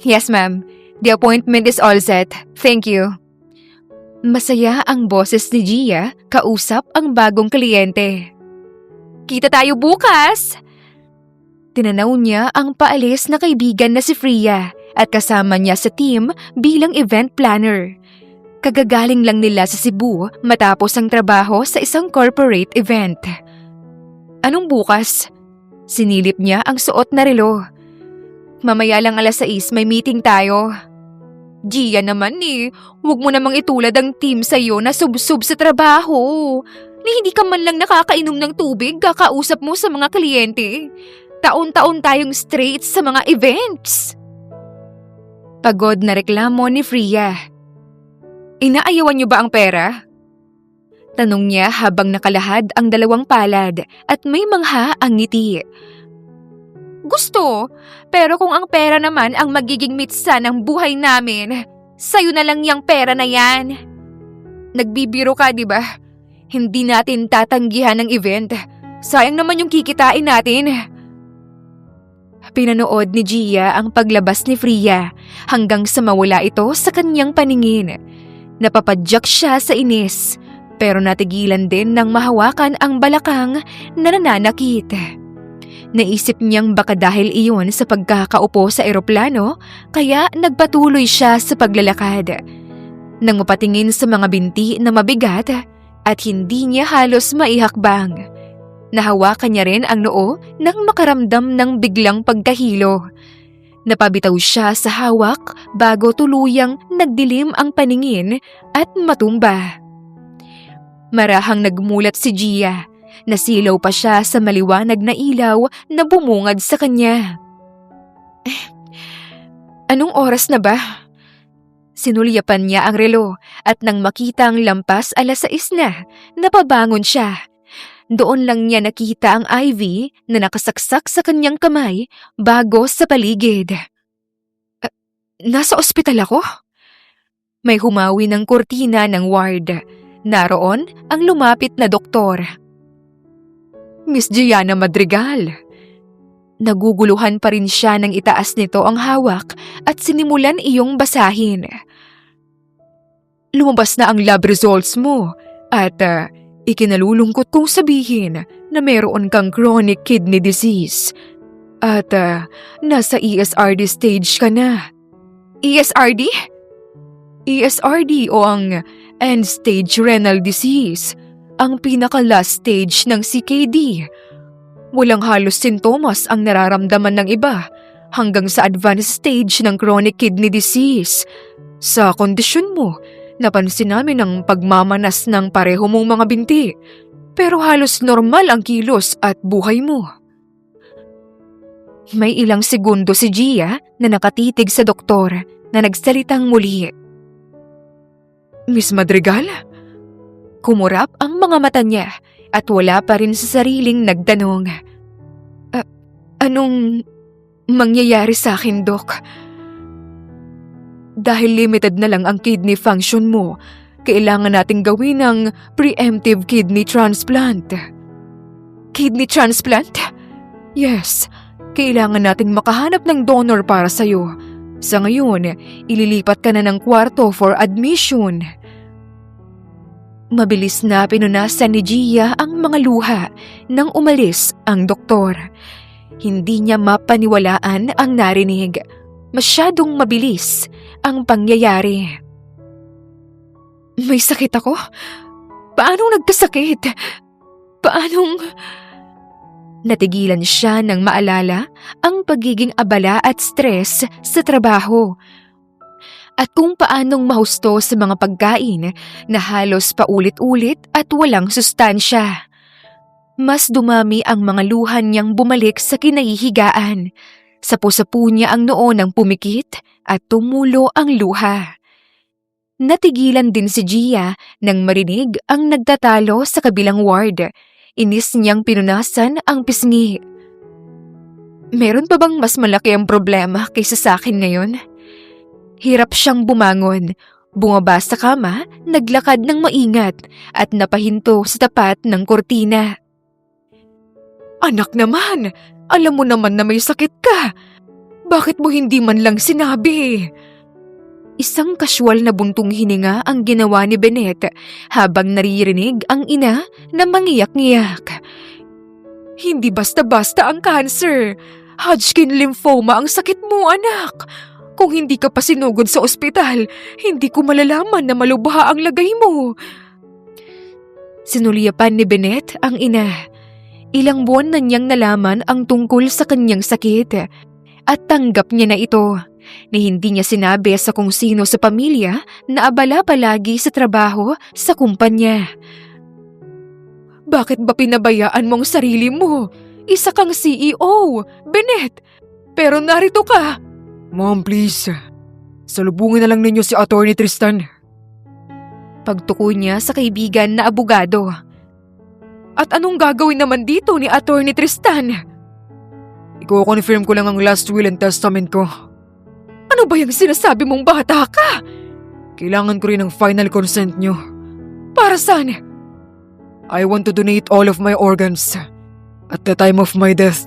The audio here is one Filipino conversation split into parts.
Yes, ma'am. The appointment is all set. Thank you. Masaya ang boses ni Gia kausap ang bagong kliyente. Kita tayo bukas! Tinanaw niya ang paalis na kaibigan na si Freya at kasama niya sa team bilang event planner. Kagagaling lang nila sa Cebu matapos ang trabaho sa isang corporate event. Anong bukas? Sinilip niya ang suot na relo. Mamaya lang 6:00 may meeting tayo. Gia naman huwag mo namang itulad ang team sa'yo na sub-sub sa trabaho. Ni hindi ka man lang nakakainom ng tubig kakausap mo sa mga kliyente. Taon-taon tayong straight sa mga events. Pagod na reklamo ni Freya. Inaayawan niyo ba ang pera? Tanong niya habang nakalahad ang 2 palad at may mangha ang ngiti. Gusto, pero kung ang pera naman ang magiging mitsa ng buhay namin, sa'yo na lang yung pera na yan. Nagbibiro ka, di ba? Hindi natin tatanggihan ang event. Sayang naman yung kikitain natin. Pinanood ni Gia ang paglabas ni Freya hanggang sa mawala ito sa kanyang paningin. Napapadyak siya sa inis, pero natigilan din nang mahawakan ang balakang na nananakit. Naisip niyang baka dahil iyon sa pagkakaupo sa eroplano, kaya nagpatuloy siya sa paglalakad. Nang mapatingin sa mga binti na mabigat at hindi niya halos maihakbang, nahawakan niya rin ang noo nang makaramdam ng biglang pagkahilo. Napabitaw siya sa hawak bago tuluyang nagdilim ang paningin at matumba. Marahang nagmulat si Gia. Nasilaw pa siya sa maliwanag na ilaw na bumungad sa kanya. Anong oras na ba? Sinulyapan niya ang relo at nang makita ang lampas 6:00 na, napabangon siya. Doon lang niya nakita ang IV na nakasaksak sa kanyang kamay bago sa paligid. Nasa ospital ako? May humawi ng kurtina ng ward. Naroon ang lumapit na doktor. Miss Gianna Madrigal. Naguguluhan pa rin siya nang itaas nito ang hawak at sinimulan iyong basahin. Lumabas na ang lab results mo at ikinalulungkot kong sabihin na meron kang chronic kidney disease at nasa ESRD stage ka na. ESRD? ESRD o ang end-stage renal disease. Ang pinaka-last stage ng CKD. Walang halos sintomas ang nararamdaman ng iba hanggang sa advanced stage ng chronic kidney disease. Sa kondisyon mo, napansin namin ang pagmamanas ng pareho mong mga binti, pero halos normal ang kilos at buhay mo. May ilang segundo si Gia na nakatitig sa doktor na nagsalitang muli. Miss Madrigal? Kumurap ang mga mata niya at wala pa rin sa sariling nagtanong. Anong mangyayari sa akin, Dok? Dahil limited na lang ang kidney function mo, kailangan nating gawin ang preemptive kidney transplant. Kidney transplant? Yes, kailangan nating makahanap ng donor para sa'yo. Sa ngayon, ililipat ka na ng kwarto for admission. Mabilis na pinunasan ni Gia ang mga luha nang umalis ang doktor. Hindi niya mapaniwalaan ang narinig. Masyadong mabilis ang pangyayari. May sakit ako? Paanong nagkasakit? Paanong... Natigilan siya nang maalala ang pagiging abala at stress sa trabaho. At kung paanong mahusto sa mga pagkain na halos paulit-ulit at walang sustansya. Mas dumami ang mga luhan niyang bumalik sa kinahihigaan. Sapu-sapu niya ang noo ng pumikit at tumulo ang luha. Natigilan din si Gia nang marinig ang nagtatalo sa kabilang ward. Inis niyang pinunasan ang pisngi. Meron pa bang mas malaki ang problema kaysa sa akin ngayon? Hirap siyang bumangon, bumaba sa kama, naglakad ng maingat at napahinto sa tapat ng kurtina. Anak naman, alam mo naman na may sakit ka. Bakit mo hindi man lang sinabi? Isang kasyual na buntong hininga ang ginawa ni Bennett habang naririnig ang ina na mangiyak-ngiyak. Hindi basta-basta ang cancer. Hodgkin lymphoma ang sakit mo, anak. Kung hindi ka pa sinugod sa ospital, hindi ko malalaman na malubha ang lagay mo. Sinulyapan ni Bennett ang ina. Ilang buwan na niyang nalaman ang tungkol sa kanyang sakit at tanggap niya na ito na hindi niya sinabi sa kung sino sa pamilya na abala palagi sa trabaho sa kumpanya. Bakit ba pinabayaan mo ang sarili mo? Isa kang CEO, Bennett. Pero narito ka. Mom, please. Salubungin na lang ninyo si Attorney Tristan. Pagtuko niya sa kaibigan na abogado. At anong gagawin naman dito ni Attorney Tristan? Iko-confirm ko lang ang last will and testament ko. Ano ba yung sinasabi mong bata ka? Kailangan ko rin ng final consent nyo. Para saan? I want to donate all of my organs at the time of my death.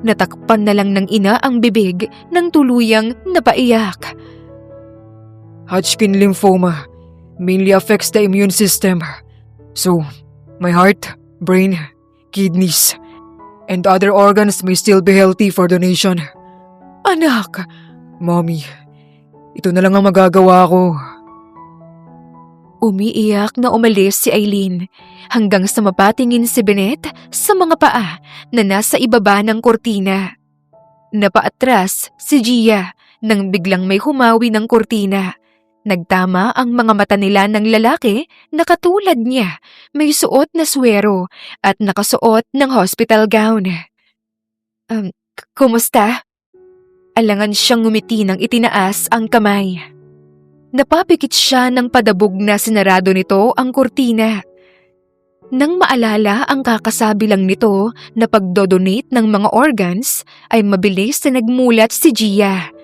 Natakpan na lang ng ina ang bibig ng tuluyang napaiyak. Hodgkin lymphoma mainly affects the immune system. So, my heart, brain, kidneys, and other organs may still be healthy for donation. Anak! Mommy, ito na lang ang magagawa ko. Umiiyak na umalis si Eileen hanggang sa mapatingin si Bennett sa mga paa na nasa ibaba ng kortina. Napaatras si Gia nang biglang may humawi ng kortina. Nagtama ang mga mata nila ng lalaki na katulad niya, may suot na swero at nakasuot ng hospital gown. Kumusta? Alangan siyang ngumiti nang itinaas ang kamay. Napapikit siya ng padabog na sinarado nito ang kurtina. Nang maalala ang kakasabi lang nito na pagdodonate ng mga organs, ay mabilis na nagmulat si Gia.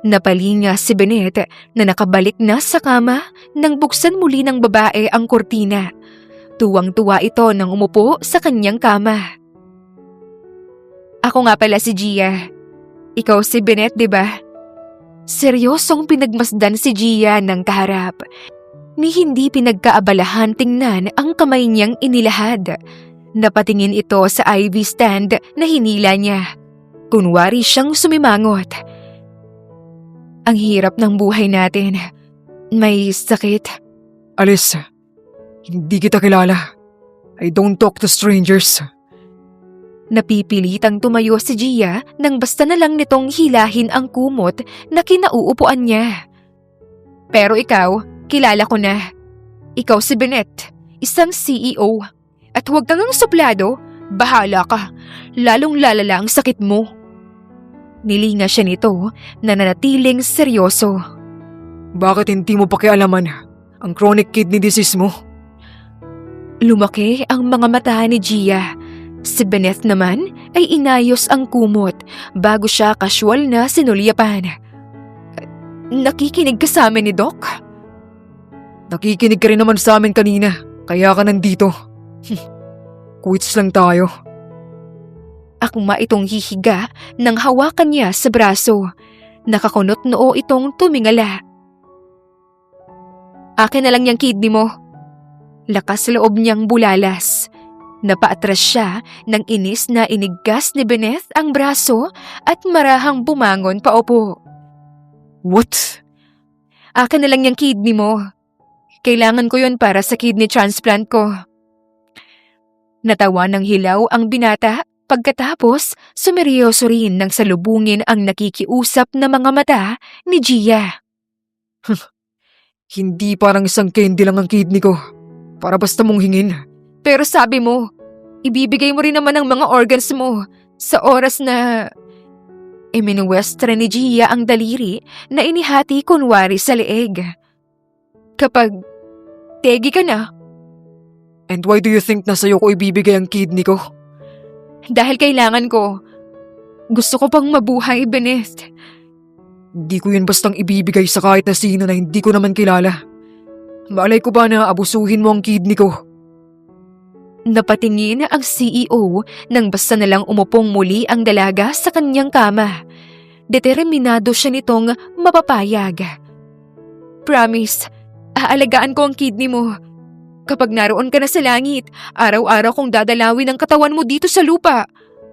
Napalinga si Bennett na nakabalik na sa kama nang buksan muli ng babae ang kurtina. Tuwang-tuwa ito nang umupo sa kanyang kama. Ako nga pala si Gia. Ikaw si Bennett, di ba? Seryosong pinagmasdan si Gia ng kaharap. Ni hindi pinagkaabalahan tingnan ang kamay niyang inilahad. Napatingin ito sa IV stand na hinila niya. Kunwari siyang sumimangot. Ang hirap ng buhay natin. May sakit. Alice, hindi kita kilala. I don't talk to strangers. Napipilitang tumayo si Gia nang basta na lang nitong hilahin ang kumot na kinauupuan niya. Pero ikaw, kilala ko na. Ikaw si Bennett, isang CEO. At huwag kang suplado, bahala ka. Lalong lalala ang sakit mo. Nilinga siya nito na nanatiling seryoso. Bakit hindi mo pakialaman ang chronic kidney disease mo? Lumaki ang mga mata ni Gia. Si Bennett naman ay inayos ang kumot bago siya kasyual na sinulyapan. Nakikinig ka sa amin ni Doc? Nakikinig ka rin naman sa amin kanina, kaya ka nandito. Quits lang tayo. Akma itong hihiga nang hawakan niya sa braso. Nakakunot noo itong tumingala. Akin na lang yung kidney mo. Lakas loob niyang bulalas. Napaatras siya nang inis na inigkas ni Bennett ang braso at marahang bumangon paupo. What? Akin na lang yung kidney mo. Kailangan ko yun para sa kidney transplant ko. Natawa ng hilaw ang binata pagkatapos sumeryoso rin nang salubungin ang nakikiusap na mga mata ni Gia. Hindi parang isang candy lang ang kidney ko. Para basta mong hingin. Pero sabi mo, ibibigay mo rin naman ang mga organs mo sa oras na... Iminuwestra ni Gia ang daliri na inihati kunwari sa leeg. Kapag tegi ka na. And why do you think na sa'yo ko ibibigay ang kidney ko? Dahil kailangan ko. Gusto ko pang mabuhay, Bennett. Hindi ko yun bastang ibibigay sa kahit na sino na hindi ko naman kilala. Malay ko ba na abusuhin mo ang kidney ko? Napatingin ang CEO nang basta na lang umupong muli ang dalaga sa kanyang kama. determinado siya nitong mapapayag. Promise, aalagaan ko ang kidney mo. Kapag naroon ka na sa langit, araw-araw kong dadalawin ang katawan mo dito sa lupa.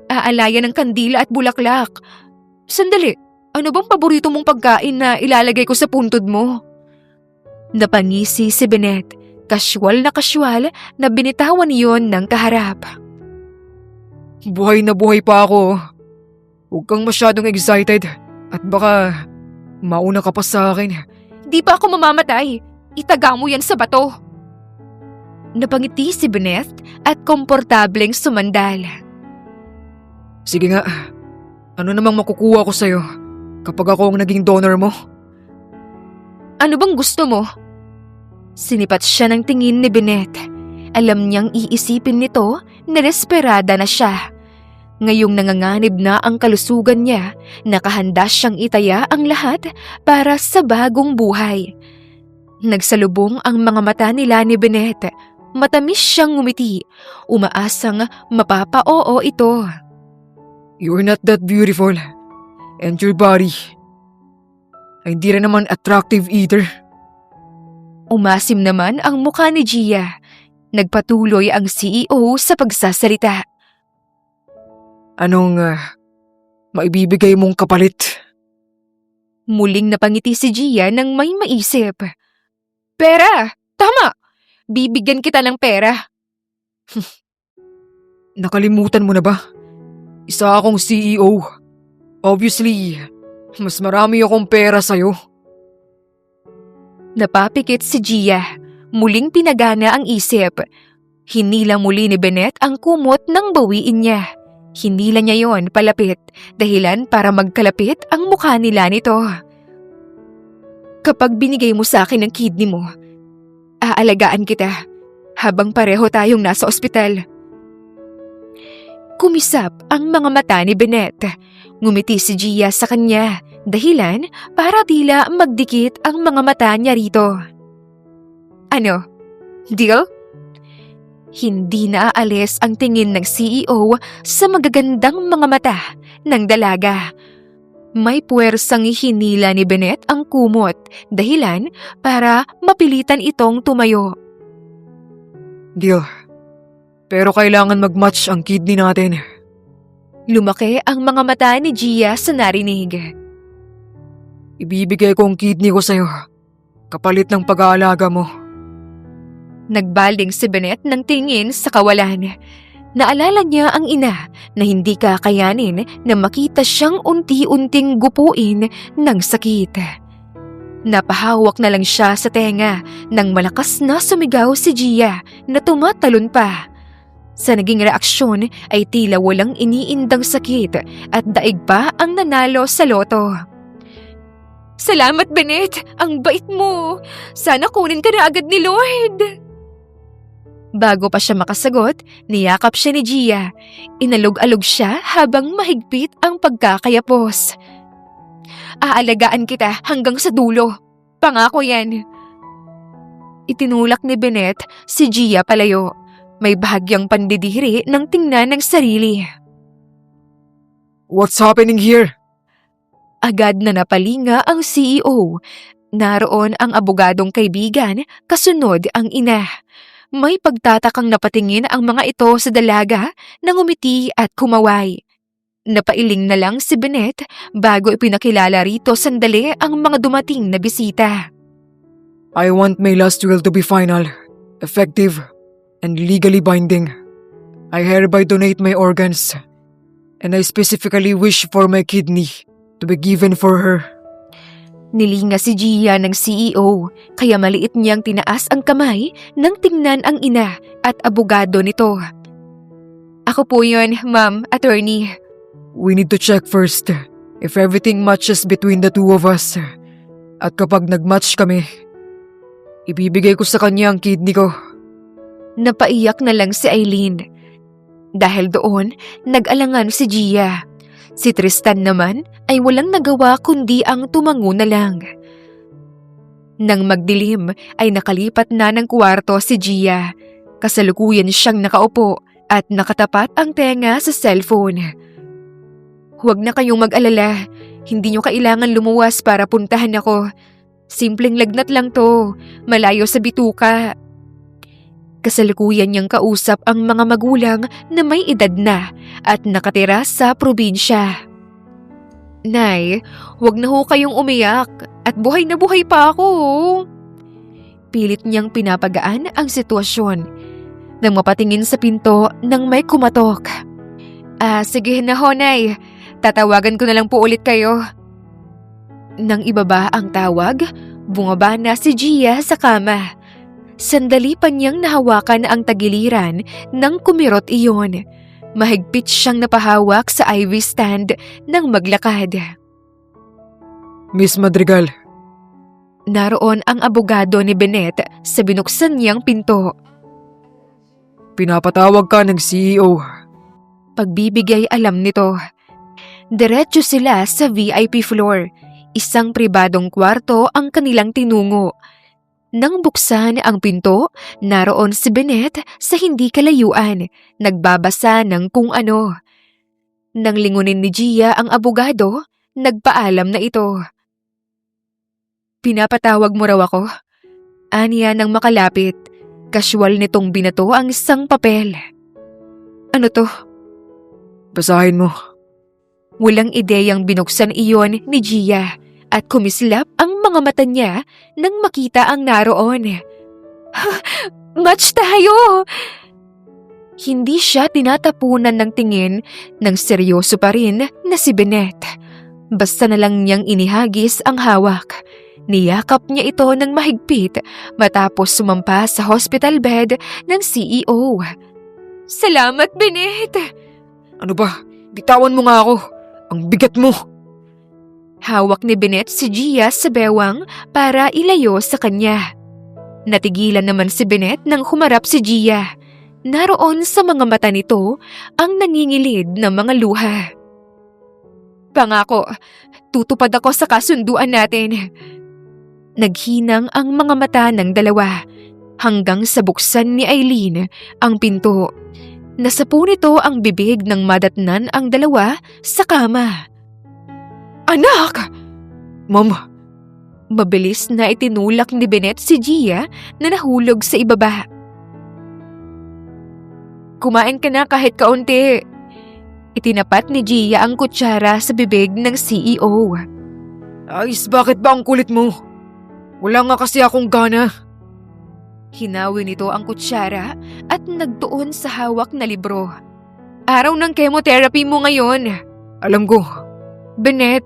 Aalayan ng kandila at bulaklak. Sandali, ano bang paborito mong pagkain na ilalagay ko sa puntod mo? Napangisi si Bennett, kasywal na binitawan iyon ng kaharap. Buhay na buhay pa ako. Huwag kang masyadong excited at baka mauna ka pa sa akin. Di pa ako mamamatay. Itaga mo yan sa bato. Napangiti si Bennett at komportableng sumandal. Sige nga, ano namang makukuha ko sa'yo kapag ako ang naging donor mo? Ano bang gusto mo? Sinipat siya ng tingin ni Bennett. Alam niyang iisipin nito na desperada na siya. Ngayong nanganganib na ang kalusugan niya, nakahanda siyang itaya ang lahat para sa bagong buhay. Nagsalubong ang mga mata nila ni Bennett. Matamis siyang ngumiti, umaasang mapapa-oo ito. You're not that beautiful. And your body ay hindi rin naman attractive either. Umasim naman ang mukha ni Gia. Nagpatuloy ang CEO sa pagsasalita. Anong maibibigay mong kapalit? Muling napangiti si Gia nang may maisip. Pera! Tama! Bibigyan kita ng pera. Nakalimutan mo na ba? Isa akong CEO. Obviously, mas marami akong pera sa'yo. Napapikit si Gia. Muling pinagana ang isip. Hinila muli ni Bennett ang kumot nang bawiin niya. Hinila niya yon palapit, dahilan para magkalapit ang mukha nila nito. Kapag binigay mo sa akin ang kidney mo, aalagaan kita habang pareho tayong nasa ospital. Kumisap ang mga mata ni Bennett. Ngumiti si Gia sa kanya, dahilan para tila magdikit ang mga mata niya rito. Ano? Deal? Hindi naaalis ang tingin ng CEO sa magagandang mga mata ng dalaga. May puwersang hinila ni Bennett ang kumot, dahilan para mapilitan itong tumayo. Deal. Pero kailangan mag-match ang kidney natin. Lumaki ang mga mata ni Gia sa narinig. Ibibigay ko ang kidney ko sa'yo, kapalit ng pag-aalaga mo. Nagbalding si Bennett ng tingin sa kawalan. Naalala niya ang ina na hindi kakayanin na makita siyang unti-unting gupuin ng sakit. Napahawak na lang siya sa tenga nang malakas na sumigaw si Gia na tumatalon pa. Sa naging reaksyon ay tila walang iniindang sakit at daig pa ang nanalo sa loto. Salamat, Bennett! Ang bait mo! Sana kunin ka na agad ni Lord! Bago pa siya makasagot, niyakap siya ni Gia. Inalog-alog siya habang mahigpit ang pagkakayapos. Aalagaan kita hanggang sa dulo. Pangako yan. Itinulak ni Bennett si Gia palayo. May bahagyang pandidiri ng tingnan ng sarili. What's happening here? Agad na napalinga ang CEO. Naroon ang abogadong kaibigan, kasunod ang ina. May pagtatakang napatingin ang mga ito sa dalaga na ngumiti at kumaway. Napailing na lang si Bennett bago ipinakilala rito sandali ang mga dumating na bisita. I want my last will to be final, effective, and legally binding. I hereby donate my organs, and I specifically wish for my kidney to be given for her. Nilinga si Gia ng CEO, kaya maliit niyang tinaas ang kamay nang tingnan ang ina at abogado nito. Ako po yun, Ma'am, Attorney. We need to check first if everything matches between the two of us. At kapag nag-match kami, ibibigay ko sa kanya ang kidney ko. Napaiyak na lang si Eileen. Dahil doon, nag-alangan si Gia. Si Tristan naman ay walang nagawa kundi ang tumango na lang. Nang magdilim ay nakalipat na ng kwarto si Gia. Kasalukuyan siyang nakaupo at nakatapat ang tenga sa cellphone. Huwag na kayong mag-alala. Hindi nyo kailangan lumuwas para puntahan ako. Simpleng lagnat lang to, malayo sa bituka. Kasalukuyan niyang kausap ang mga magulang na may edad na at nakatira sa probinsya. Nay, huwag na ho kayong umiyak at buhay na buhay pa ako. Pilit niyang pinapagaan ang sitwasyon nang mapatingin sa pinto nang may kumatok. Sige na ho, Nay. Tatawagan ko na lang po ulit kayo. Nang ibaba ang tawag, bumaba na si Gia sa kama. Sandali pa niyang nahawakan ang tagiliran nang kumirot iyon. Mahigpit siyang napahawak sa IV stand nang maglakad. Miss Madrigal, Naroon ang abogado ni Bennett sa binuksan niyang pinto. pinapatawag ka ng CEO. Pagbibigay alam nito. Diretso sila sa VIP floor. Isang pribadong kwarto ang kanilang tinungo. Nang buksan ang pinto, naroon si Bennett sa hindi kalayuan, nagbabasa ng kung ano. Nang lingunin ni Gia ang abogado, nagpaalam na ito. Pinapatawag mo raw ako? Aniya nang makalapit. Kasyual nitong binato ang isang papel. Ano to? Basahin mo. Walang ideyang binuksan iyon ni Gia at kumislap ang mga mata niya nang makita ang naroon. Match tayo! Hindi siya tinatapunan ng tingin ng seryoso pa rin na si Bennett. Basta na lang niyang inihagis ang hawak. Niyakap niya ito ng mahigpit matapos sumampa sa hospital bed ng CEO. Salamat, Bennett! Ano ba? Bitawan mo nga ako. Ang bigat mo. Hawak ni Bennett si Gia sa bewang para ilayo sa kanya. Natigilan naman si Bennett nang humarap si Gia. Naroon sa mga mata nito ang nangingilid na mga luha. Pangako, tutupad ako sa kasunduan natin. Naghinang ang mga mata ng dalawa hanggang sa buksan ni Eileen ang pinto. Nasapo nito ang bibig ng madatnan ang dalawa sa kama. Anak! Ma'am, Mabilis na itinulak ni Bennett si Gia na nahulog sa ibaba. Kumain ka na kahit kaunti. Itinapat ni Gia ang kutsara sa bibig ng CEO. ayos, bakit ba ang kulit mo? Wala nga kasi akong gana. Hinawi nito ang kutsara at nagtuon sa hawak na libro. Araw ng chemotherapy mo ngayon. Alam ko. Bennett.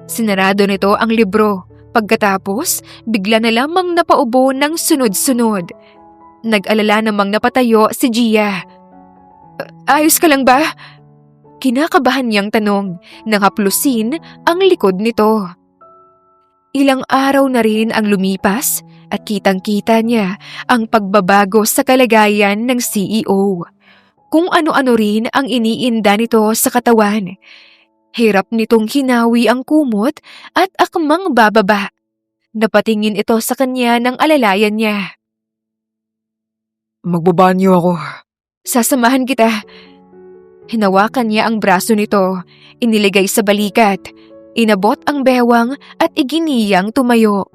Sinarado nito ang libro. Pagkatapos, bigla na lamang napaubo ng sunod-sunod. Nag-alala namang napatayo si Gia. Ayos ka lang ba? Kinakabahan niyang tanong nang haplusin ang likod nito. Ilang araw na rin ang lumipas at kitang-kita niya ang pagbabago sa kalagayan ng CEO. Kung ano-ano rin ang iniinda nito sa katawan. Hirap nitong hinawi ang kumot at akmang bababa. Napatingin ito sa kanya ng alalayan niya. Magbabanyo ako. Sasamahan kita. Hinawakan niya ang braso nito, iniligay sa balikat, inabot ang bewang at iginiyang tumayo.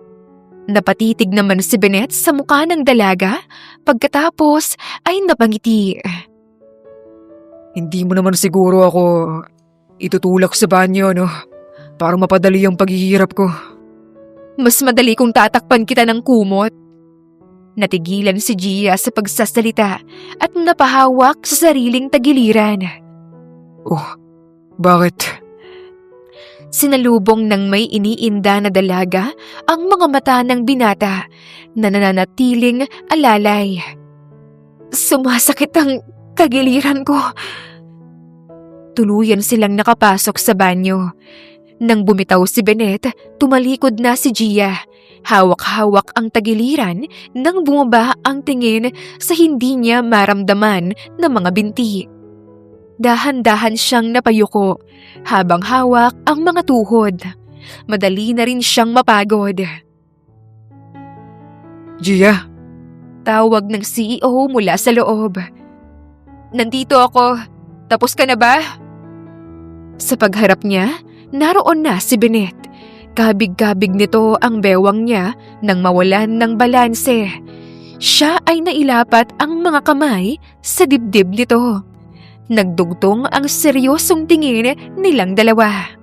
Napatitig naman si Bennett sa mukha ng dalaga, pagkatapos ay napangiti. Hindi mo naman siguro ako itutulak sa banyo, no? Para mapadali ang paghihirap ko. Mas madali kung tatakpan kita ng kumot. Natigilan si Gia sa pagsasalita at napahawak sa sariling tagiliran. Oh, bakit? Sinalubong ng may iniinda na dalaga ang mga mata ng binata na nananatiling alalay. Sumasakit ang tagiliran ko. Tuluyan silang nakapasok sa banyo. Nang bumitaw si Bennett, tumalikod na si Gia. Hawak-hawak ang tagiliran nang bumaba ang tingin sa hindi niya maramdaman na mga binti. Dahan-dahan siyang napayuko habang hawak ang mga tuhod. Madali na rin siyang mapagod. Gia? Tawag ng CEO mula sa loob. Nandito ako. Tapos ka na ba? Sa pagharap niya, naroon na si Bennett. Kabig-kabig nito ang bewang niya nang mawalan ng balanse. Siya ay nailapat ang mga kamay sa dibdib nito. Nagdugtong ang seryosong tingin nilang dalawa.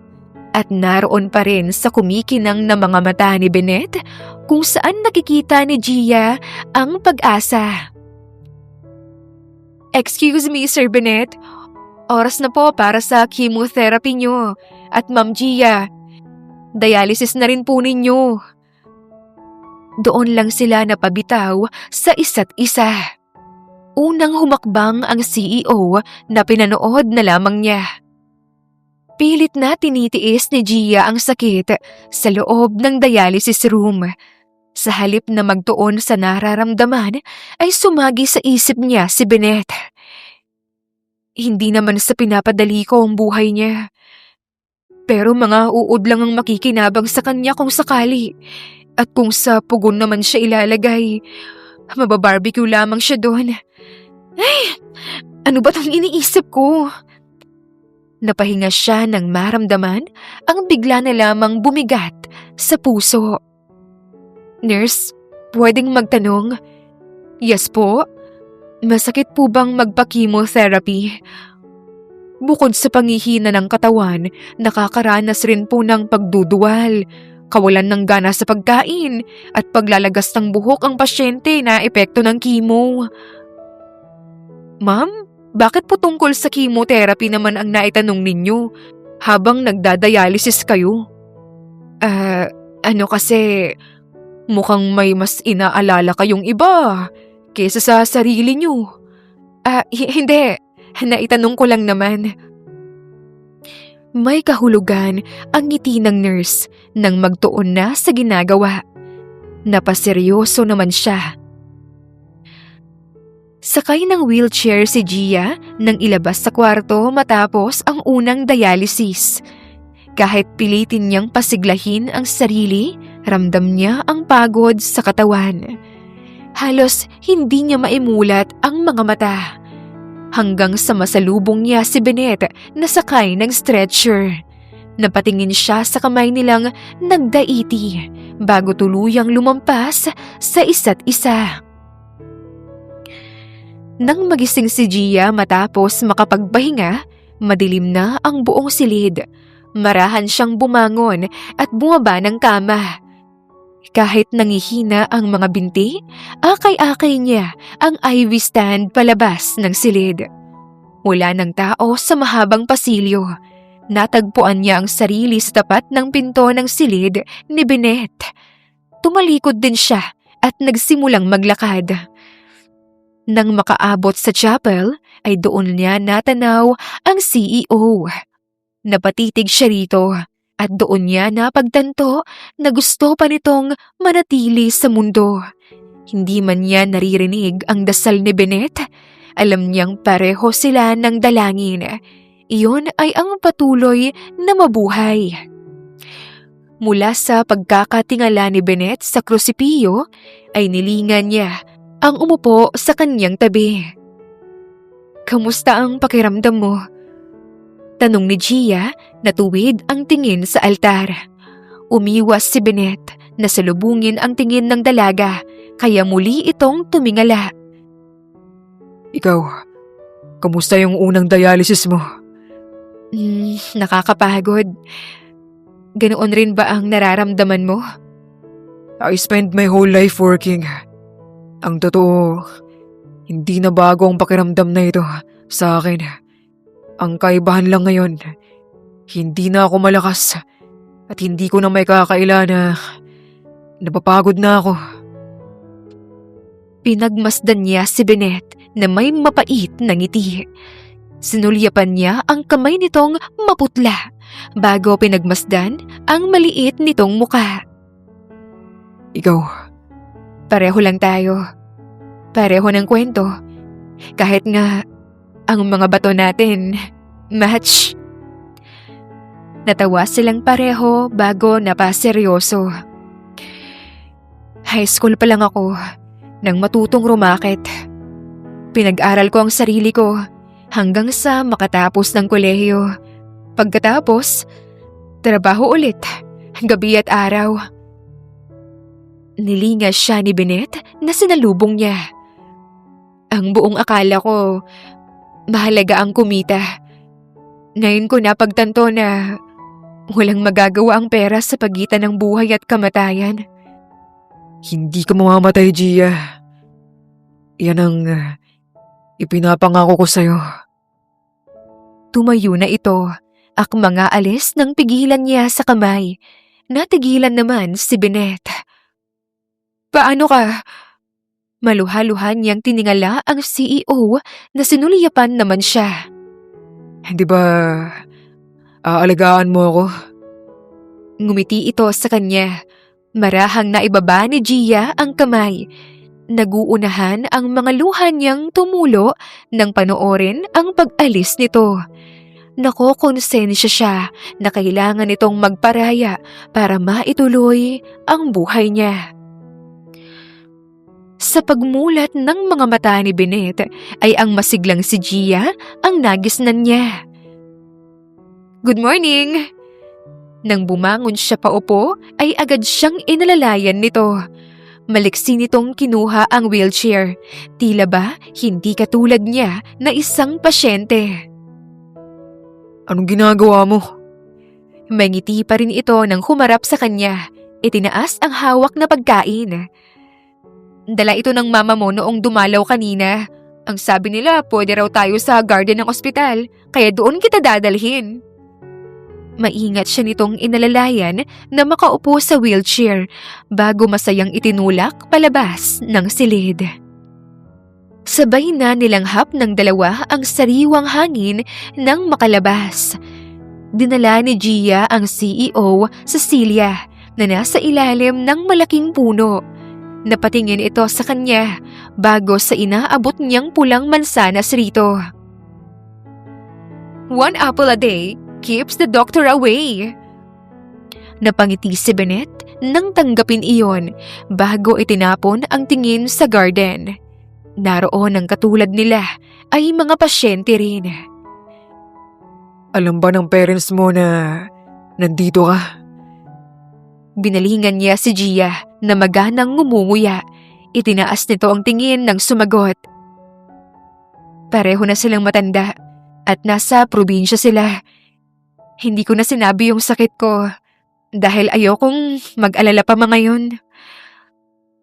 At naroon pa rin sa kumikinang na mga mata ni Bennett kung saan nakikita ni Gia ang pag-asa. "Excuse me, Sir Bennett. Oras na po para sa chemotherapy nyo. At Ma'am Gia, dialysis na rin po ninyo." Doon lang sila napabitaw sa isa't isa. Unang humakbang ang CEO na pinanood na lamang niya. Pilit na tinitiis ni Gia ang sakit sa loob ng dialysis room. Sa halip na magtuon sa nararamdaman ay sumagi sa isip niya si Bennett. Hindi naman sa pinapadali ko ang buhay niya. Pero mga uod lang ang makikinabang sa kanya kung sakali. At kung sa pugon naman siya ilalagay, mababarbecue lamang siya doon. Ay, ano ba tong iniisip ko? Napahinga siya nang maramdaman ang bigla na lamang bumigat sa puso. "Nurse, pwedeng magtanong?" "Yes po. Masakit po bang magpa-chemotherapy?" Bukod sa pangihina ng katawan, nakakaranas rin po ng pagduduwal, kawalan ng gana sa pagkain, at paglalagas ng buhok ang pasyente na epekto ng chemo. "Ma'am, bakit po tungkol sa chemotherapy naman ang naitanong ninyo habang nagdadialysis kayo?" Ano kasi, mukhang may mas inaalala kayong iba kaysa sa sarili nyo." Hindi. Naitanong ko lang naman." May kahulugan ang ngiti ng nurse nang magtuon na sa ginagawa. Napaseryoso naman siya. Sakay ng wheelchair si Gia nang ilabas sa kwarto matapos ang unang dialysis. Kahit pilitin niyang pasiglahin ang sarili, ramdam niya ang pagod sa katawan. Halos hindi niya maimulat ang mga mata. Hanggang sa masalubong niya si Bennett na sakay ng stretcher. Napatingin siya sa kamay nilang nagdaiti bago tuluyang lumampas sa isa't isa. Nang magising si Gia matapos makapagpahinga, madilim na ang buong silid. Marahan siyang bumangon at bumaba ng kama. Kahit nangihina ang mga binti, akay-akay niya ang IV stand palabas ng silid. Wala ng tao sa mahabang pasilyo. Natagpuan niya ang sarili sa tapat ng pinto ng silid ni Bennett. Tumalikod din siya at nagsimulang maglakad. Nang makaabot sa chapel, ay doon niya natanaw ang CEO. Napatitig siya rito. At doon niya napagtanto na gusto pa nitong manatili sa mundo. Hindi man niya naririnig ang dasal ni Bennett, alam niyang pareho sila ng dalangin. Iyon ay ang patuloy na mabuhay. Mula sa pagkakatingala ni Bennett sa krusipilyo, ay nilingan niya ang umupo sa kanyang tabi. "Kamusta ang pakiramdam mo?" tanong ni Gia na tuwid ang tingin sa altar. Umiwas si Bennett na salubungin ang tingin ng dalaga, kaya muli itong tumingala. "Ikaw, kamusta yung unang dialysis mo?" Nakakapagod. Ganoon rin ba ang nararamdaman mo?" "I spent my whole life working. Ang totoo, hindi na bago ang pakiramdam na ito sa akin. Ang kaibahan lang ngayon, hindi na ako malakas at hindi ko na may kakaila na napapagod na ako." Pinagmasdan niya si Bennett na may mapait na ngiti. Sinulyapan niya ang kamay nitong maputla bago pinagmasdan ang maliit nitong muka. "Ikaw, Pareho lang tayo. Pareho ng kwento. Kahit nga ang mga bato natin match." Natawa silang pareho bago napaseryoso. "High school pa lang ako nang matutong rumakit. Pinag-aral ko ang sarili ko hanggang sa makatapos ng kolehiyo. Pagkatapos, trabaho ulit, gabi at araw. Nilingas siya ni Bennett na sinalubong niya. Ang buong akala ko, mahalaga ang kumita. Ngayon ko napagtanto na walang magagawa ang pera sa pagitan ng buhay at kamatayan. Hindi ka mamamatay, Gia. Yan ang ipinapangako ko sa'yo. Tumayo na ito, akmang aalis nang pigilan niya sa kamay. Natigilan naman si Bennett. Paano ka? Maluha-luha niyang tiningala ang CEO na sinuliyapan naman siya. Di ba aalagaan mo ako? Ngumiti ito sa kanya. Marahang naibaba ni Gia ang kamay. Naguunahan ang mga luha niyang tumulo nang panoorin ang pag-alis nito. Nakokonsensya siya na kailangan itong magparaya para maituloy ang buhay niya. Sa pagmulat ng mga mata ni Bennett ay ang masiglang si Gia ang nagisnan niya. Good morning! Nang bumangon siya paupo ay agad siyang inalalayan nito. Maliksi nitong kinuha ang wheelchair. Tila ba hindi katulad niya na isang pasyente. Anong ginagawa mo? May ngiti pa rin ito nang humarap sa kanya. Itinaas ang hawak na pagkain. Dala ito ng mama mo noong dumalaw kanina. Ang sabi nila pwede raw tayo sa garden ng ospital, kaya doon kita dadalhin. Maingat siya nitong inalalayan na makaupo sa wheelchair bago masayang itinulak palabas ng silid. Sabay na nilanghap ng dalawa ang sariwang hangin nang makalabas. Dinala ni Gia ang CEO sa silya na nasa ilalim ng malaking puno. Napatingin ito sa kanya bago sa inaabot niyang pulang mansanas rito. 1 apple a day keeps the doctor away. Napangiti si Bennett nang tanggapin iyon bago itinapon ang tingin sa garden. Naroon ang katulad nila ay mga pasyente rin. Alam ba ng parents mo na nandito ka? Binalingan niya si Gia na maganang ngumunguya. Itinaas nito ang tingin nang sumagot. Pareho na silang matanda at nasa probinsya sila. Hindi ko na sinabi yung sakit ko dahil ayokong mag-alala pa mga yun.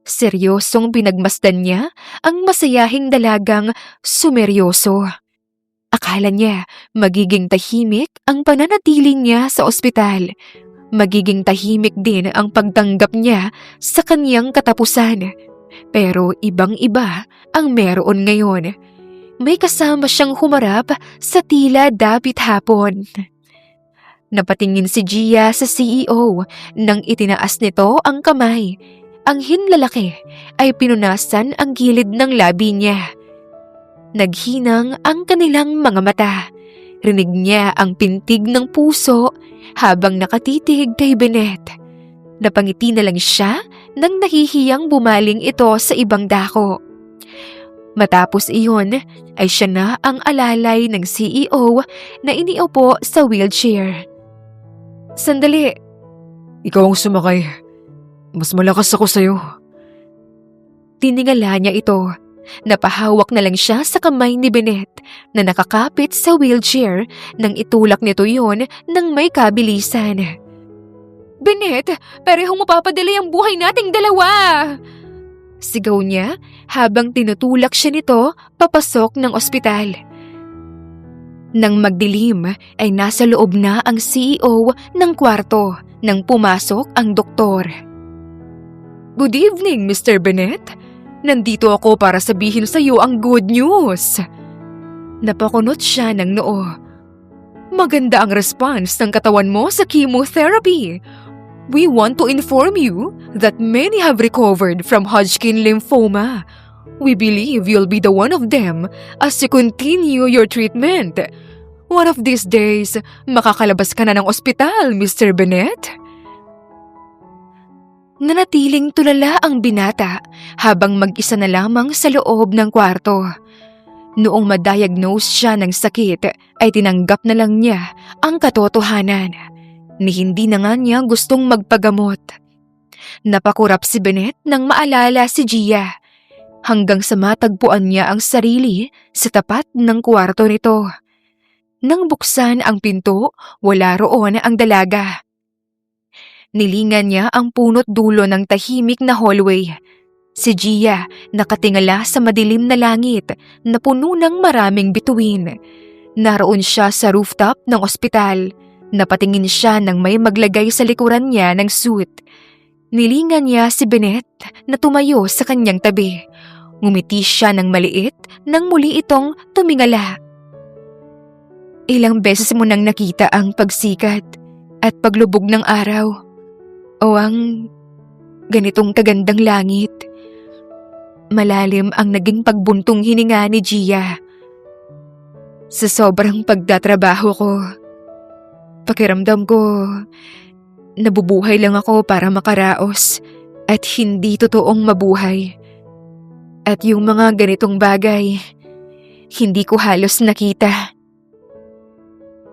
Seryosong pinagmasdan niya ang masayahing dalagang sumeryoso. Akala niya magiging tahimik ang pananatili niya sa ospital. Magiging tahimik din ang pagtanggap niya sa kaniyang katapusan. Pero ibang-iba ang meron ngayon. May kasama siyang humarap sa tila dapit hapon. Napatingin si Gia sa CEO nang itinaas nito ang kamay. Ang hinlalaki ay pinunasan ang gilid ng labi niya. Naghinang ang kanilang mga mata. Rinig niya ang pintig ng puso habang nakatitig kay Bennett. Napangiti na lang siya nang nahihiyang bumaling ito sa ibang dako. Matapos iyon ay siya na ang alalay ng CEO na iniupo sa wheelchair. Sandali. Ikaw ang sumakay. Mas malakas ako sa'yo. Tiningala niya ito. Napahawak na lang siya sa kamay ni Bennett na nakakapit sa wheelchair nang itulak nito yon nang may kabilisan. Bennett, parehong mapapadali ang buhay nating dalawa! Sigaw niya habang tinutulak siya nito papasok ng ospital. Nang magdilim ay nasa loob na ang CEO ng kwarto nang pumasok ang doktor. Good evening, Mr. Bennett. Nandito ako para sabihin sa iyo ang good news. Napakunot siya ng noo. Maganda ang response ng katawan mo sa chemotherapy. We want to inform you that many have recovered from Hodgkin lymphoma. We believe you'll be the one of them as you continue your treatment. One of these days, makakalabas ka na ng ospital, Mr. Bennett. Nanatiling tulala ang binata habang mag-isa na lamang sa loob ng kwarto. Noong ma-diagnose siya ng sakit ay tinanggap na lang niya ang katotohanan ni hindi na nga niya gustong magpagamot. Napakurap si Bennett nang maalala si Gia hanggang sa matagpuan niya ang sarili sa tapat ng kwarto nito. Nang buksan ang pinto, wala roon ang dalaga. Nilingan niya ang punot dulo ng tahimik na hallway. Si Gia nakatingala sa madilim na langit na puno ng maraming bituin. Naroon siya sa rooftop ng ospital. Napatingin siya nang may maglagay sa likuran niya ng suit. Nilingan niya si Bennett na tumayo sa kanyang tabi. Ngumiti siya ng maliit nang muli itong tumingala. Ilang beses mo nang nakita ang pagsikat at paglubog ng araw o ang ganitong kagandang langit. Malalim ang naging pagbuntong hininga ni Gia. Sa sobrang pagtatrabaho ko, pakiramdam ko, nabubuhay lang ako para makaraos at hindi totoong mabuhay. At yung mga ganitong bagay, hindi ko halos nakita.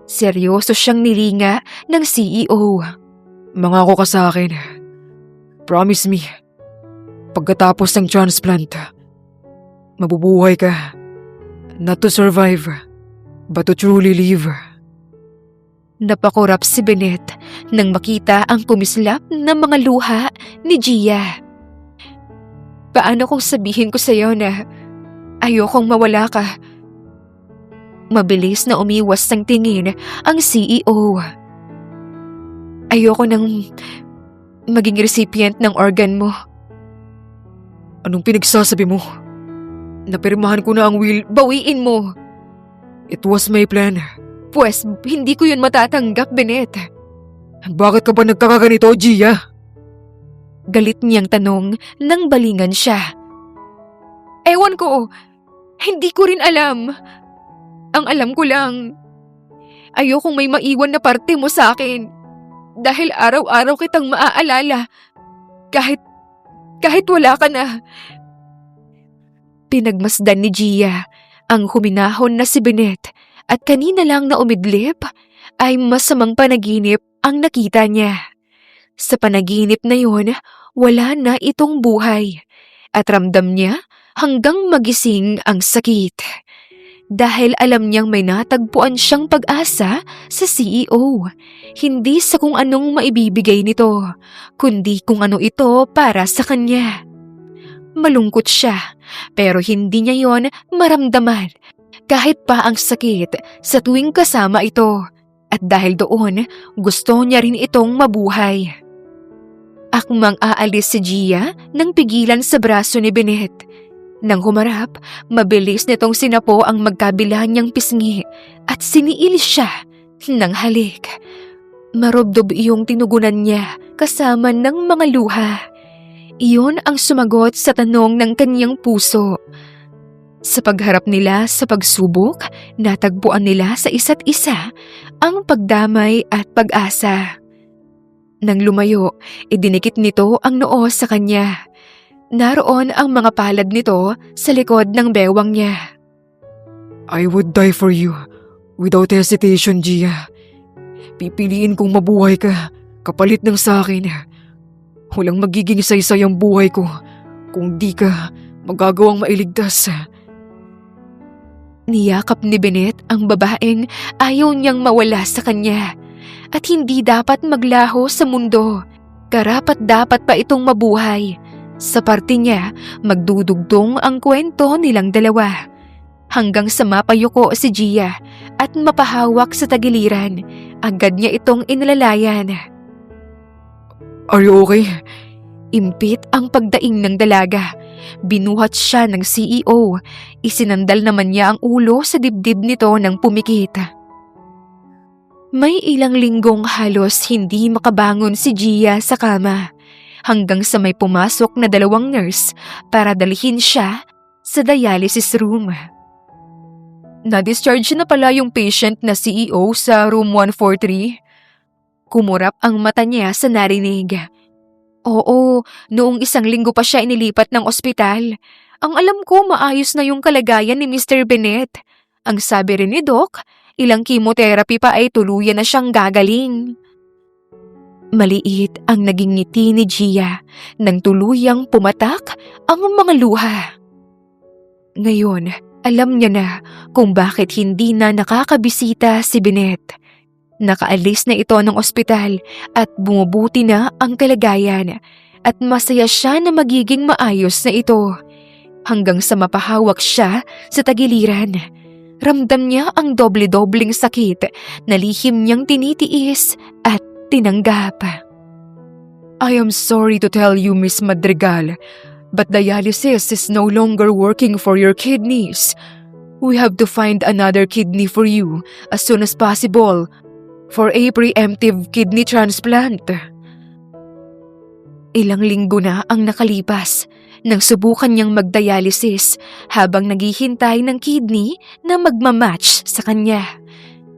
Seryoso siyang nilinga ng CEO. Mangako ka sa akin. Promise me. Pagkatapos ng transplant, mabubuhay ka. Not to survive, but to truly live. Napakurap si Bennett nang makita ang kumislap na mga luha ni Gia. Paano kung sabihin ko sa'yo na ayokong mawala ka? Mabilis na umiwas ng tingin ang CEO. Ayoko nang maging recipient ng organ mo. Anong pinagsasabi mo? Napirmahan ko na ang will. Bawiin mo! It was my plan. Pwes, hindi ko yun matatanggap, Bennett. Bakit ka ba nagkakaganito, Gia? Galit niyang tanong nang balingan siya. Ewan ko, hindi ko rin alam. Ang alam ko lang, ayokong may maiwan na parte mo sa akin. Dahil araw-araw kitang maaalala. Kahit wala ka na. Pinagmasdan ni Gia ang huminahon na si Bennett at kanina lang na umidlip ay masamang panaginip ang nakita niya. Sa panaginip na yon, wala na itong buhay at ramdam niya hanggang magising ang sakit. Dahil alam niyang may natagpuan siyang pag-asa sa CEO. Hindi sa kung anong maibibigay nito, kundi kung ano ito para sa kanya. Malungkot siya, pero hindi niya yon maramdaman kahit pa ang sakit sa tuwing kasama ito. At dahil doon, gusto niya rin itong mabuhay. Akmang aalis si Gia nang pigilan sa braso ni Bennett. Nang humarap, mabilis nitong sinapo ang magkabila niyang pisngi at siniil siya ng halik. Marubdob iyong tinugunan niya kasama ng mga luha. Iyon ang sumagot sa tanong ng kanyang puso. Sa pagharap nila sa pagsubok, natagpuan nila sa isa't isa ang pagdamay at pag-asa. Nang lumayo, idinikit nito ang noo sa kanya. Naroon ang mga palad nito sa likod ng bewang niya. I would die for you without hesitation, Gia. Pipiliin kong mabuhay ka kapalit ng sa akin. Walang magiging saysay ang buhay ko kung di ka magagawang mailigtas. Niyakap ni Bennett ang babaeng ayaw niyang mawala sa kanya at hindi dapat maglaho sa mundo. Karapat-dapat pa itong mabuhay. Sa parte niya, magdudugtong ang kwento nilang dalawa. Hanggang sa mapayuko si Gia at mapahawak sa tagiliran, agad niya itong inalalayan. Are you okay? Impit ang pagdaing ng dalaga. Binuhat siya ng CEO. Isinandal naman niya ang ulo sa dibdib nito ng pumikit. May ilang linggong halos hindi makabangon si Gia sa kama. Hanggang sa may pumasok na 2 nurse para dalhin siya sa dialysis room. Na-discharge na pala yung patient na CEO sa room 143. Kumurap ang mata niya sa narinig. Oo, noong 1 linggo pa siya inilipat ng ospital Ang alam ko maayos na yung kalagayan ni Mr. Bennett. Ang sabi rin ni Doc, ilang chemotherapy pa ay tuluyan na siyang gagaling. Maliit ang naging ngiti ni Gia nang tuluyang pumatak ang mga luha. Ngayon, alam niya na kung bakit hindi na nakakabisita si Bennett. Nakaalis na ito ng ospital at bumubuti na ang kalagayan at masaya siya na magiging maayos na ito. Hanggang sa mapahawak siya sa tagiliran. Ramdam niya ang doble-dobling sakit na lihim niyang tinitiis at tinanggap. I am sorry to tell you, Miss Madrigal, but dialysis is no longer working for your kidneys. We have to find another kidney for you as soon as possible for a preemptive kidney transplant. Ilang linggo na ang nakalipas nang subukan niyang magdialysis habang naghihintay ng kidney na magmamatch sa kanya.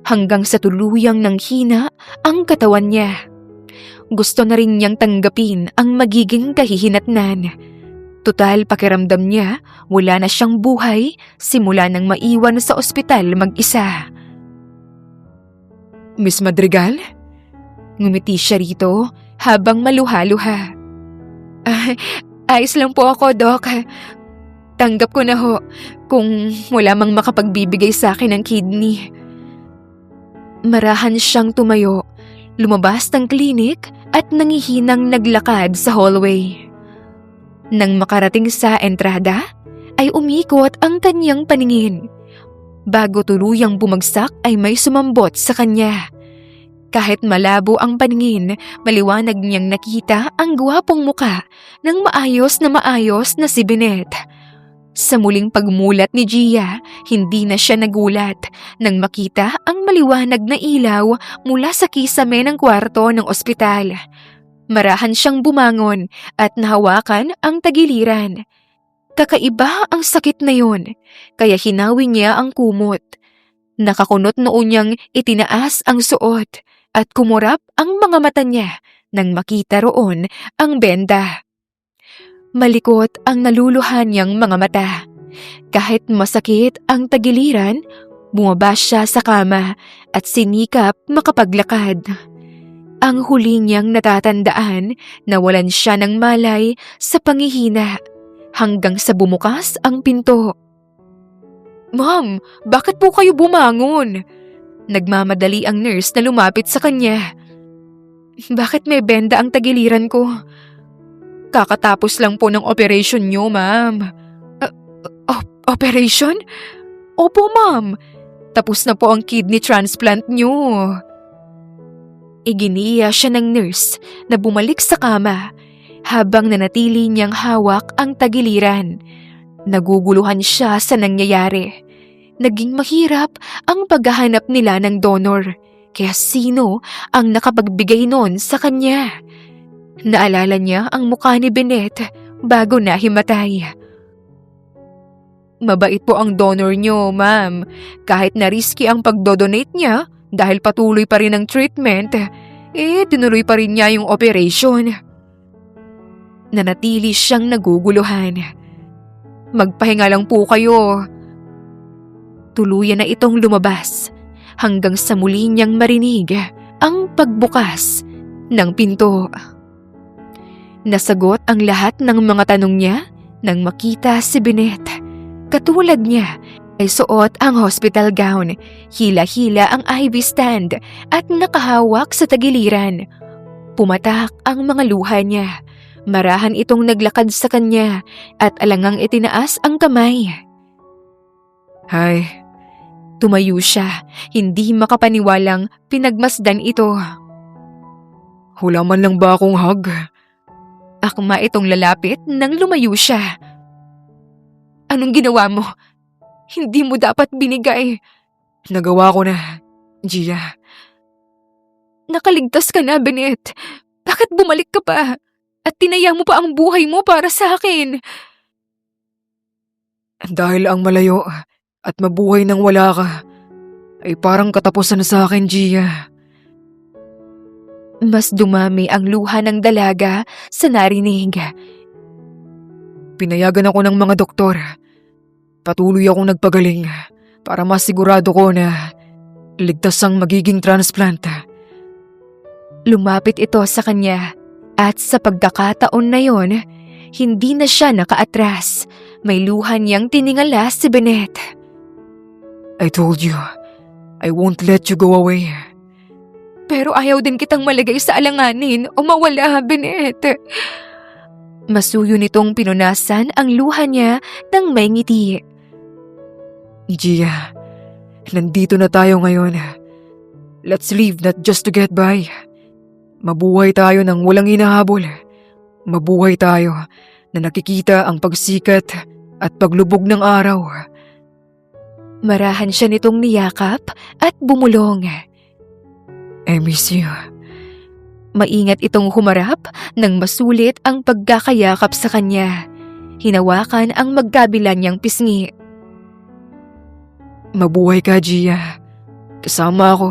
Hanggang sa tuluyang nanghina ang katawan niya. Gusto na rin niyang tanggapin ang magiging kahihinatnan. Tutal pakiramdam niya, wala na siyang buhay simula nang maiwan sa ospital mag-isa. Miss Madrigal? Ngumiti siya rito habang maluha-luha. Ayos lang po ako, Doc. Tanggap ko na ho kung wala mang makapagbibigay sa akin ng kidney. Marahan siyang tumayo, lumabas ng klinik at nangihinang naglakad sa hallway. Nang makarating sa entrada, ay umikot ang kanyang paningin. Bago tuluyang bumagsak ay may sumambot sa kanya. Kahit malabo ang paningin, maliwanag niyang nakita ang gwapong muka ng maayos na si Bennett. Sa muling pagmulat ni Gia, hindi na siya nagulat nang makita ang maliwanag na ilaw mula sa kisame ng kwarto ng ospital. Marahan siyang bumangon at nahawakan ang tagiliran. Kakaiba ang sakit na yun, kaya hinawi niya ang kumot. Nakakunot noon niyang itinaas ang suot at kumurap ang mga mata niya nang makita roon ang benda. Malikot ang naluluhan niyang mga mata. Kahit masakit ang tagiliran, bumaba siya sa kama at sinikap makapaglakad. Ang huli niyang natatandaan, nawalan siya ng malay sa pangihina hanggang sa bumukas ang pinto. "Ma'am, bakit po kayo bumangon?" Nagmamadali ang nurse na lumapit sa kanya. "Bakit may benda ang tagiliran ko?" "Kakatapos lang po ng operation niyo, ma'am." "Operation?" "Opo, ma'am. Tapos na po ang kidney transplant niyo." Iginiya siya ng nurse na bumalik sa kama habang nanatili niyang hawak ang tagiliran. Naguguluhan siya sa nangyayari. Naging mahirap ang paghahanap nila ng donor. Kaya sino ang nakapagbigay nun sa kanya? Naalala niya ang mukha ni Bennett bago nahimatay. "Mabait po ang donor niyo, ma'am. Kahit na risky ang pagdodonate niya dahil patuloy pa rin ang treatment, tinuloy pa rin niya yung operation." Nanatili siyang naguguluhan. "Magpahinga lang po kayo." Tuluyan na itong lumabas hanggang sa muli niyang marinig ang pagbukas ng pinto. Nasagot ang lahat ng mga tanong niya nang makita si Bennett. Katulad niya ay suot ang hospital gown, hila-hila ang IV stand at nakahawak sa tagiliran. Pumatak ang mga luha niya. Marahan itong naglakad sa kanya at alangang itinaas ang kamay. Hi. Tumayo siya, hindi makapaniwalang pinagmasdan ito. Wala man lang ba akong hug? Akma itong lalapit nang lumayo siya. "Anong ginawa mo? Hindi mo dapat binigay." Nagawa ko na, Gia. "Nakaligtas ka na, Bennett. Bakit bumalik ka pa? At tinaya mo pa ang buhay mo para sa akin?" Dahil ang malayo at mabuhay nang wala ka ay parang katapusan sa akin, Gia. Mas dumami ang luha ng dalaga sa narinig. pinayagan ako ng mga doktor. Patuloy akong nagpagaling para masigurado ko na ligtas ang magiging transplant. Lumapit ito sa kanya at sa pagkakataon na yon, hindi na siya nakaatras. May luha niyang tiningala si Bennett. I told you, I won't let you go away. Pero ayaw din kitang malagay sa alanganin o mawala, Bennett. Masuyo nitong pinunasan ang luha niya ng may ngiti. Gia, nandito na tayo ngayon. Let's leave not just to get by. Mabuhay tayo ng walang hinahabol. Mabuhay tayo na nakikita ang pagsikat at paglubog ng araw. Marahan siya nitong niyakap at bumulong. I miss you. Maingat itong humarap nang masulit ang pagkakayakap sa kanya. Hinawakan ang magkabila niyang pisngi. Mabuhay ka, Gia. Kasama ako.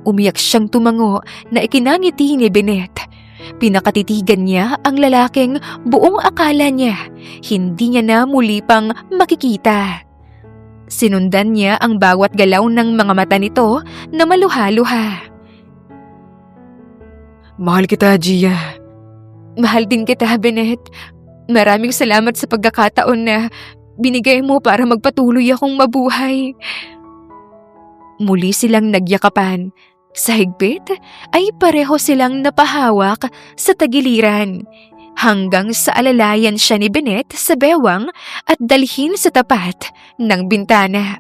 Umiyak siyang tumango na ikinangiti ni Bennett. Pinakatitigan niya ang lalaking buong akala niya hindi niya na muli pang makikita. Sinundan niya ang bawat galaw ng mga mata nito na maluha-luha. Mahal kita, Gia. Mahal din kita, Bennett. Maraming salamat sa pagkakataon na binigay mo para magpatuloy akong mabuhay. Muli silang nagyakapan. Sa higpit ay pareho silang napahawak sa tagiliran. Hanggang sa alalayan siya ni Bennett sa bewang at dalhin sa tapat ng bintana.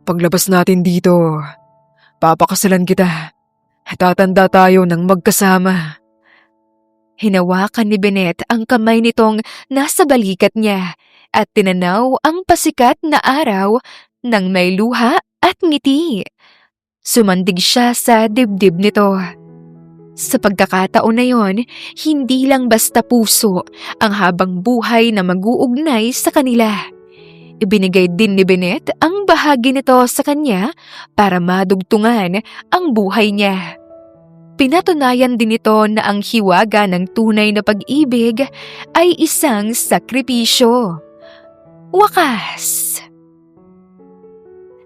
Paglabas natin dito, papakasalan kita. Tatanda tayo ng magkasama. Hinawakan ni Bennett ang kamay nitong nasa balikat niya at tinanaw ang pasikat na araw ng may luha at ngiti. Sumandig siya sa dibdib nito. Sa pagkakataon na yon, hindi lang basta puso ang habang buhay na mag-uugnay sa kanila. Ibinigay din ni Bennett ang bahagi nito sa kanya para madugtungan ang buhay niya. Pinatunayan din ito na ang hiwaga ng tunay na pag-ibig ay isang sakripisyo. Wakas!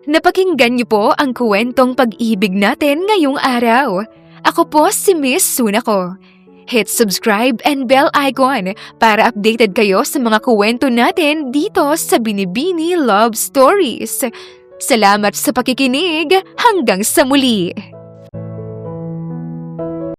Napakinggan niyo po ang kwentong pag-ibig natin ngayong araw. Ako po si Miss Sunako. Hit subscribe and bell icon para updated kayo sa mga kwento natin dito sa Binibini Love Stories. Salamat sa pakikinig. Hanggang sa muli!